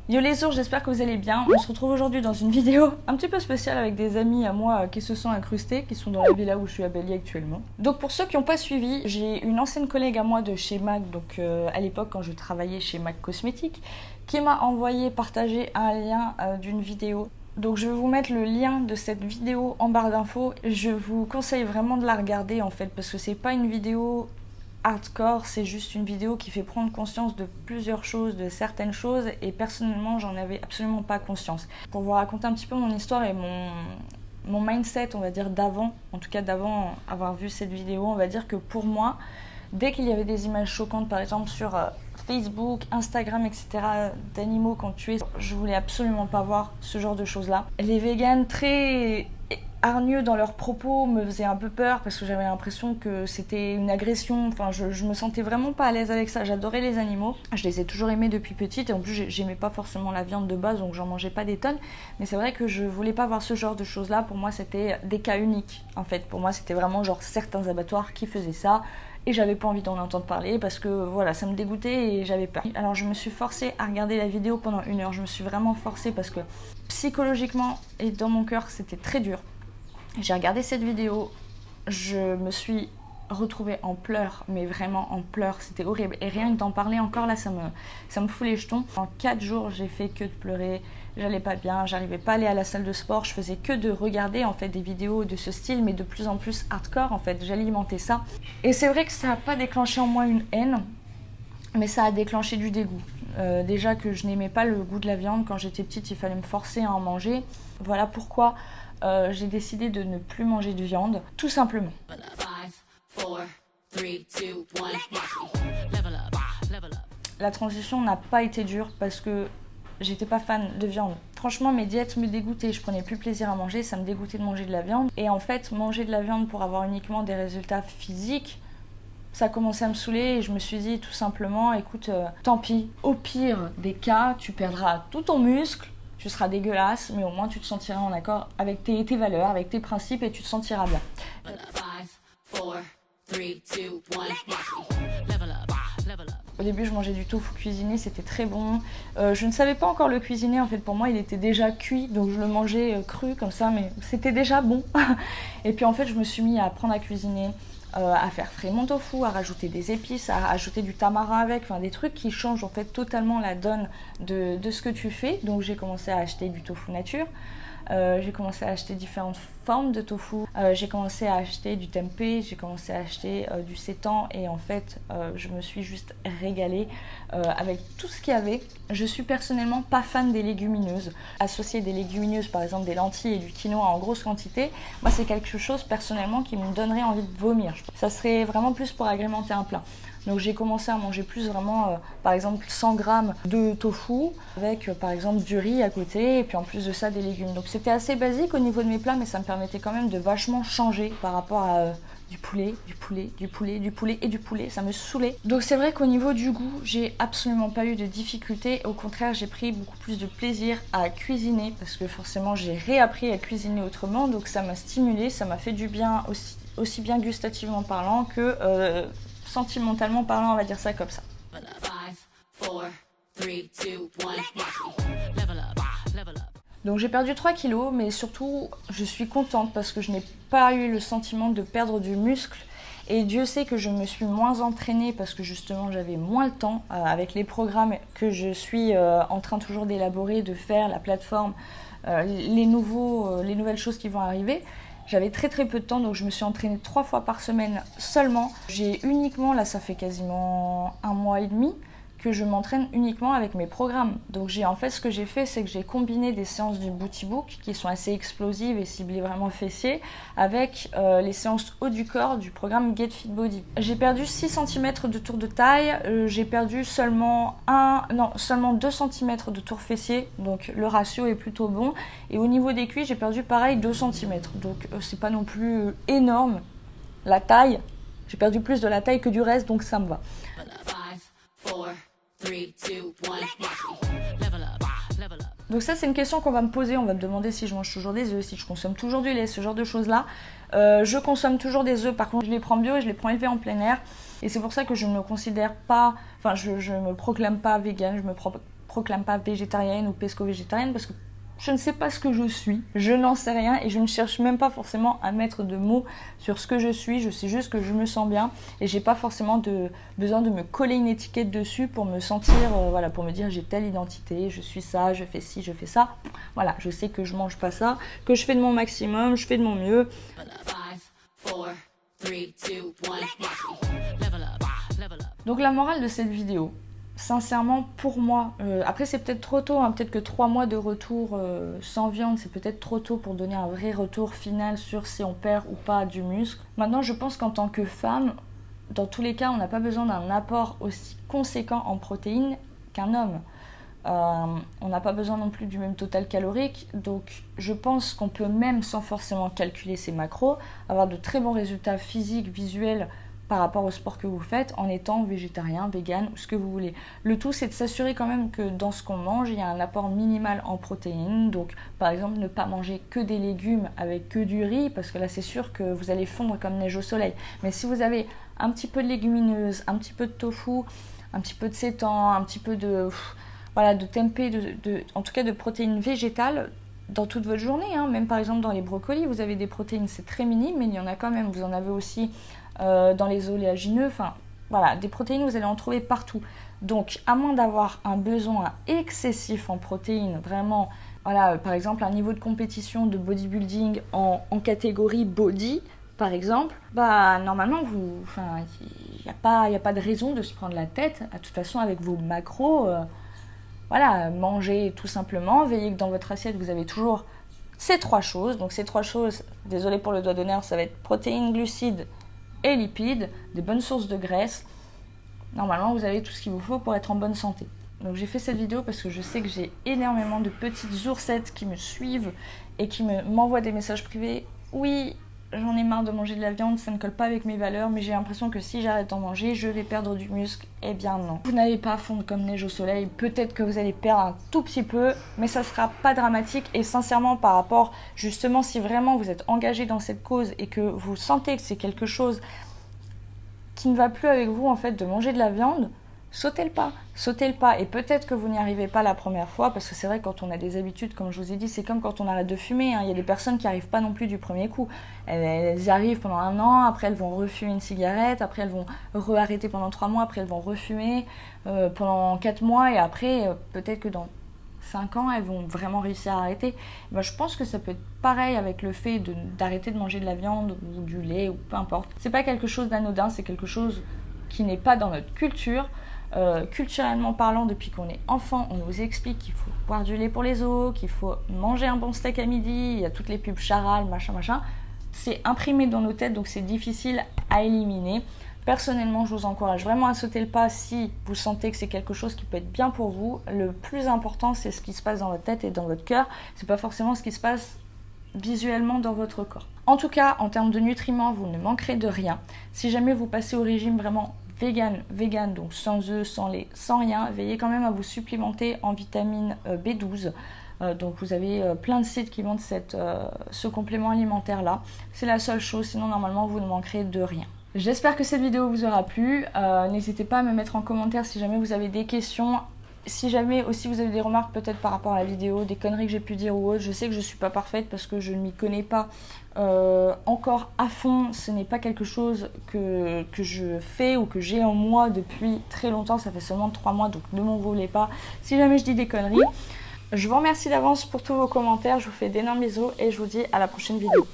Yo les ours, j'espère que vous allez bien. On se retrouve aujourd'hui dans une vidéo un petit peu spéciale avec des amis à moi qui se sont incrustés, qui sont dans la villa où je suis à Bali actuellement. Donc pour ceux qui n'ont pas suivi, j'ai une ancienne collègue à moi de chez MAC, donc à l'époque quand je travaillais chez MAC Cosmétiques, qui m'a envoyé partager un lien d'une vidéo. Donc je vais vous mettre le lien de cette vidéo en barre d'infos. Je vous conseille vraiment de la regarder en fait, parce que c'est pas une vidéo hardcore, c'est juste une vidéo qui fait prendre conscience de plusieurs choses, de certaines choses, et personnellement j'en avais absolument pas conscience. Pour vous raconter un petit peu mon histoire et mon mindset, on va dire d'avant, en tout cas d'avant avoir vu cette vidéo, on va dire que pour moi, dès qu'il y avait des images choquantes par exemple sur Facebook, Instagram, etc. d'animaux quand tués, je voulais absolument pas voir ce genre de choses là. Les véganes très hargneux dans leurs propos me faisaient un peu peur parce que j'avais l'impression que c'était une agression. Enfin, je me sentais vraiment pas à l'aise avec ça. J'adorais les animaux, je les ai toujours aimés depuis petite, et en plus j'aimais pas forcément la viande de base, donc j'en mangeais pas des tonnes, mais c'est vrai que je voulais pas voir ce genre de choses là. Pour moi c'était des cas uniques en fait. Pour moi c'était vraiment genre certains abattoirs qui faisaient ça, et j'avais pas envie d'en entendre parler parce que voilà, ça me dégoûtait et j'avais peur. Alors je me suis forcée à regarder la vidéo pendant 1 heure. Je me suis vraiment forcée parce que psychologiquement et dans mon cœur c'était très dur. J'ai regardé cette vidéo, je me suis retrouvée en pleurs, mais vraiment en pleurs, c'était horrible. Et rien que d'en parler encore là, ça me fout les jetons. En 4 jours, j'ai fait que de pleurer, j'allais pas bien, j'arrivais pas à aller à la salle de sport, je faisais que de regarder en fait des vidéos de ce style, mais de plus en plus hardcore en fait, j'alimentais ça. Et c'est vrai que ça n'a pas déclenché en moi une haine, mais ça a déclenché du dégoût. Déjà que je n'aimais pas le goût de la viande, quand j'étais petite il fallait me forcer à en manger. Voilà pourquoi j'ai décidé de ne plus manger de viande, tout simplement. 5, 4, 3, 2, 1. La transition n'a pas été dure parce que j'étais pas fan de viande. Franchement, mes diètes me dégoûtaient, je prenais plus plaisir à manger, ça me dégoûtait de manger de la viande. Et en fait, manger de la viande pour avoir uniquement des résultats physiques, ça commençait à me saouler, et je me suis dit tout simplement, écoute, tant pis, au pire des cas, tu perdras tout ton muscle, tu seras dégueulasse, mais au moins tu te sentiras en accord avec tes valeurs, avec tes principes, et tu te sentiras bien. 5, 4, 3, 2, 1. Au début, je mangeais du tofu cuisiné, c'était très bon. Je ne savais pas encore le cuisiner, en fait, pour moi, il était déjà cuit, donc je le mangeais cru comme ça, mais c'était déjà bon. Et puis en fait, je me suis mis à apprendre à cuisiner, à faire frais mon tofu, à rajouter des épices, à ajouter du tamarin avec, enfin des trucs qui changent en fait totalement la donne de ce que tu fais. Donc j'ai commencé à acheter du tofu nature, j'ai commencé à acheter différentes formes de tofu, j'ai commencé à acheter du tempeh, j'ai commencé à acheter du seitan, et en fait je me suis juste régalée avec tout ce qu'il y avait. Je suis personnellement pas fan des légumineuses. Associer des légumineuses, par exemple des lentilles et du quinoa en grosse quantité, moi c'est quelque chose personnellement qui me donnerait envie de vomir. Ça serait vraiment plus pour agrémenter un plat. Donc j'ai commencé à manger plus vraiment, par exemple 100 g de tofu avec par exemple du riz à côté, et puis en plus de ça des légumes. Donc c'était assez basique au niveau de mes plats, mais ça me permettait quand même de vachement changer par rapport à du poulet, et du poulet, ça me saoulait. Donc c'est vrai qu'au niveau du goût, j'ai absolument pas eu de difficultés. Au contraire, j'ai pris beaucoup plus de plaisir à cuisiner, parce que forcément j'ai réappris à cuisiner autrement, donc ça m'a stimulé, ça m'a fait du bien aussi bien gustativement parlant que sentimentalement parlant, on va dire ça comme ça. 5, 4, 3, 2, 1. Donc j'ai perdu 3 kilos, mais surtout je suis contente parce que je n'ai pas eu le sentiment de perdre du muscle. Et Dieu sait que je me suis moins entraînée parce que justement j'avais moins le temps avec les programmes que je suis en train toujours d'élaborer, de faire, la plateforme, les nouvelles choses qui vont arriver. J'avais très peu de temps, donc je me suis entraînée 3 fois par semaine seulement. J'ai uniquement, là ça fait quasiment 1 mois et demi, que je m'entraîne uniquement avec mes programmes. Donc en fait ce que j'ai fait, c'est que j'ai combiné des séances du Booty Book qui sont assez explosives et ciblées vraiment fessiers, avec les séances haut du corps du programme Get Fit Body. J'ai perdu 6 cm de tour de taille, j'ai perdu seulement 2 cm de tour fessier, donc le ratio est plutôt bon. Et au niveau des cuisses, j'ai perdu pareil 2 cm, donc c'est pas non plus énorme. La taille, j'ai perdu plus de la taille que du reste, donc ça me va. 5, 4, 3, 2, 1. Donc ça c'est une question qu'on va me poser, on va me demander si je mange toujours des œufs, si je consomme toujours du lait, ce genre de choses là. Je consomme toujours des œufs, par contre je les prends bio et je les prends élevés en plein air. Et c'est pour ça que je ne me considère pas, enfin je me proclame pas végane, je me proclame pas végétarienne ou pesco-végétarienne parce que je ne sais pas ce que je suis, je n'en sais rien et je ne cherche même pas forcément à mettre de mots sur ce que je suis. Je sais juste que je me sens bien et j'ai pas forcément besoin de me coller une étiquette dessus pour me sentir, voilà, pour me dire j'ai telle identité, je suis ça, je fais ci, je fais ça. Voilà, je sais que je mange pas ça, que je fais de mon maximum, je fais de mon mieux. 5, 4, 3, 2, 1. Donc la morale de cette vidéo, sincèrement, pour moi, après c'est peut-être trop tôt, hein, peut-être que 3 mois de retour sans viande, c'est peut-être trop tôt pour donner un vrai retour final sur si on perd ou pas du muscle. Maintenant, je pense qu'en tant que femme, dans tous les cas, on n'a pas besoin d'un apport aussi conséquent en protéines qu'un homme. On n'a pas besoin non plus du même total calorique, donc je pense qu'on peut même, sans forcément calculer ses macros, avoir de très bons résultats physiques, visuels, par rapport au sport que vous faites en étant végétarien, vegan ou ce que vous voulez. Le tout, c'est de s'assurer quand même que dans ce qu'on mange, il y a un apport minimal en protéines. Donc, par exemple, ne pas manger que des légumes avec que du riz, parce que là, c'est sûr que vous allez fondre comme neige au soleil. Mais si vous avez un petit peu de légumineuses, un petit peu de tofu, un petit peu de seitan, un petit peu de, voilà, de tempeh, en tout cas de protéines végétales, dans toute votre journée, hein. Même par exemple dans les brocolis, vous avez des protéines, c'est très minime, mais il y en a quand même. Vous en avez aussi dans les oléagineux, enfin voilà, des protéines, vous allez en trouver partout. Donc, à moins d'avoir un besoin excessif en protéines, vraiment, voilà, par exemple un niveau de compétition de bodybuilding en catégorie body, par exemple, bah normalement, il n'y a pas de raison de se prendre la tête. De toute façon, avec vos macros, voilà, mangez tout simplement, veillez que dans votre assiette, vous avez toujours ces 3 choses. Donc ces 3 choses, désolé pour le doigt d'honneur, ça va être protéines, glucides et lipides, des bonnes sources de graisse. Normalement, vous avez tout ce qu'il vous faut pour être en bonne santé. Donc j'ai fait cette vidéo parce que je sais que j'ai énormément de petites oursettes qui me suivent et qui m'envoient des messages privés. Oui, j'en ai marre de manger de la viande, ça ne colle pas avec mes valeurs, mais j'ai l'impression que si j'arrête d'en manger, je vais perdre du muscle. Eh bien non. Vous n'allez pas fondre comme neige au soleil, peut-être que vous allez perdre un tout petit peu, mais ça sera pas dramatique. Et sincèrement, par rapport, justement, si vraiment vous êtes engagé dans cette cause et que vous sentez que c'est quelque chose qui ne va plus avec vous, en fait, de manger de la viande, sautez le pas. Et peut-être que vous n'y arrivez pas la première fois, parce que c'est vrai, quand on a des habitudes, comme je vous ai dit, c'est comme quand on arrête de fumer, hein. Il y a des personnes qui n'arrivent pas non plus du premier coup. Elles y arrivent pendant 1 an, après elles vont refumer une cigarette, après elles vont re-arrêter pendant 3 mois, après elles vont refumer pendant 4 mois, et après, peut-être que dans 5 ans, elles vont vraiment réussir à arrêter. Ben, je pense que ça peut être pareil avec le fait d'arrêter de manger de la viande ou du lait, ou peu importe. C'est pas quelque chose d'anodin, c'est quelque chose qui n'est pas dans notre culture. Culturellement parlant, depuis qu'on est enfant, on nous explique qu'il faut boire du lait pour les os, qu'il faut manger un bon steak à midi, il y a toutes les pubs Charal, machin. C'est imprimé dans nos têtes, donc c'est difficile à éliminer. Personnellement, je vous encourage vraiment à sauter le pas si vous sentez que c'est quelque chose qui peut être bien pour vous. Le plus important, c'est ce qui se passe dans votre tête et dans votre cœur. C'est pas forcément ce qui se passe visuellement dans votre corps. En tout cas, en termes de nutriments, vous ne manquerez de rien. Si jamais vous passez au régime vraiment vegan, donc sans œufs, sans lait, sans rien, veillez quand même à vous supplémenter en vitamine B12. Donc vous avez plein de sites qui vendent ce complément alimentaire là. C'est la seule chose, sinon normalement vous ne manquerez de rien. J'espère que cette vidéo vous aura plu. N'hésitez pas à me mettre en commentaire si jamais vous avez des questions. Si jamais aussi vous avez des remarques peut-être par rapport à la vidéo, des conneries que j'ai pu dire ou autre, je sais que je ne suis pas parfaite parce que je ne m'y connais pas encore à fond. Ce n'est pas quelque chose que je fais ou que j'ai en moi depuis très longtemps. Ça fait seulement 3 mois, donc ne m'en voulez pas si jamais je dis des conneries. Je vous remercie d'avance pour tous vos commentaires. Je vous fais d'énormes bisous et je vous dis à la prochaine vidéo.